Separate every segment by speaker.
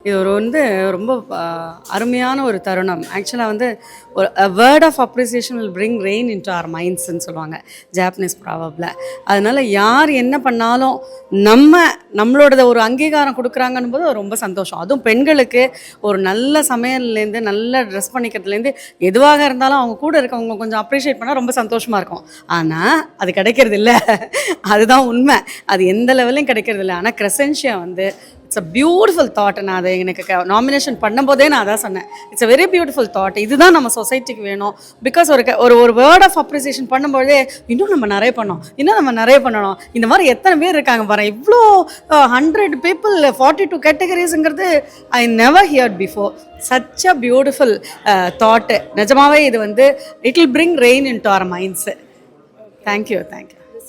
Speaker 1: இது ரொம்ப அருமையான ஒரு தருணம். ஆக்சுவலாக ஒரு word of appreciation will bring rain into our மைண்ட்ஸ்ன்னு சொல்லுவாங்க ஜாப்பனீஸ் ப்ராவப்ல. அதனால் யார் என்ன பண்ணாலும் நம்மளோட ஒரு அங்கீகாரம் கொடுக்குறாங்கன்னு போது ரொம்ப சந்தோஷம். அதுவும் பெண்களுக்கு ஒரு நல்ல சமையல்லேருந்து நல்ல ட்ரெஸ் பண்ணிக்கிறதுலேருந்து எதுவாக இருந்தாலும் அவங்க கூட இருக்கவங்க கொஞ்சம் அப்ரிஷியேட் பண்ணால் ரொம்ப சந்தோஷமாக இருக்கும். ஆனால் அது கிடைக்கிறது இல்லை. அதுதான் உண்மை. அது எந்த லெவலையும் கிடைக்கிறது இல்லை. ஆனால் கிரெசென்ஷியா இட்ஸ் அ பியூட்டிஃபுல் தாட். நான் அதை எனக்கு நாமினேஷன் பண்ணும்போதே நான் அதான் சொன்னேன். It's a very beautiful thought. இதுதான் நம்ம சொசைட்டிக்கு வேணும். பிகாஸ் ஒரு வேர்ட் ஆஃப் அப்ரிசியேஷன் பண்ணும்போதே இன்னும் நம்ம நிறைய பண்ணணும். இந்த மாதிரி எத்தனை பேர் இருக்காங்க பாரு, இவ்வளோ 100 people 42 கேட்டகரிஸுங்கிறது I never heard before. Such a beautiful thought. நிஜமாவே இது it will bring rain into our minds. Thank you.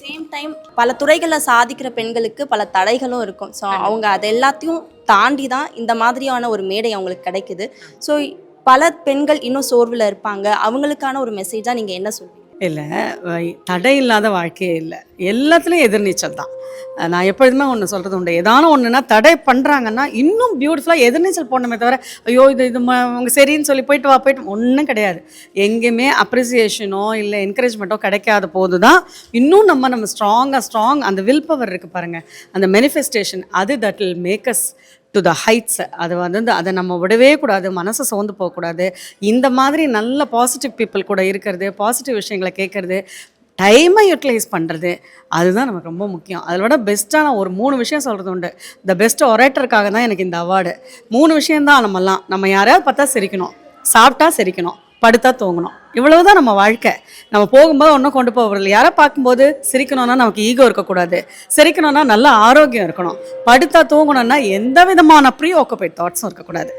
Speaker 2: Same time பல துறைகளில் சாதிக்கிற பெண்களுக்கு பல தடைகளும் இருக்கும். ஸோ அவங்க அது எல்லாத்தையும் தாண்டி தான் இந்த மாதிரியான ஒரு மேடை அவங்களுக்கு கிடைக்குது. ஸோ பல பெண்கள் இன்னும் சோர்வில் இருப்பாங்க. அவங்களுக்கான ஒரு மெசேஜாக நீங்கள் என்ன சொல்வீங்க?
Speaker 1: இல்லை, தடை இல்லாத வாழ்க்கையே இல்லை. எல்லாத்துலேயும் எதிர்நீச்சல் தான். நான் எப்பொழுதுமே ஒன்று சொல்கிறது உண்டு. ஏதானும் ஒன்றுனா தடை பண்ணுறாங்கன்னா இன்னும் பியூட்டிஃபுல்லாக எதிர்நீச்சல் போடணுமே தவிர ஐயோ இது அவங்க சரின்னு சொல்லி போயிட்டு ஒன்றும் கிடையாது. எங்கேயுமே அப்ரிசியேஷனோ இல்லை என்கரேஜ்மெண்ட்டோ கிடைக்காத போது தான் இன்னும் நம்ம ஸ்ட்ராங் அந்த வில் பவர் இருக்குது பாருங்கள், அந்த மேனிஃபெஸ்டேஷன், அது that will make us to the heights. அதை நம்ம விடவே கூடாது, மனசை சோர்ந்து போகக்கூடாது. இந்த மாதிரி நல்ல பாசிட்டிவ் பீப்புள் கூட இருக்கிறது, பாசிட்டிவ் விஷயங்களை கேட்குறது, டைமை யூட்டிலைஸ் பண்ணுறது, அதுதான் நமக்கு ரொம்ப முக்கியம். அதில் விட பெஸ்ட்டான ஒரு 3 விஷயம் சொல்கிறது உண்டு. த பெஸ்ட் ஒரேட்டருக்காக தான் எனக்கு இந்த அவார்டு. 3 விஷயந்தான். நம்ம யாரையாவது பார்த்தா சிரிக்கணும், சாப்பிட்டா சிரிக்கணும், படுத்தா தூங்கணும். இவ்வளவுதான் நம்ம வாழ்க்கை. நம்ம போகும்போது ஒன்றும் கொண்டு போகிறதில்ல. யாரை பார்க்கும்போது சிரிக்கணும்னா நமக்கு ஈகோ இருக்கக்கூடாது, சிரிக்கணும்னா நல்ல ஆரோக்கியம் இருக்கணும், படுத்தா தூங்கணும்னா எந்த விதமான ப்ரீ ஆக்குபைட் தாட்ஸும் இருக்கக்கூடாது.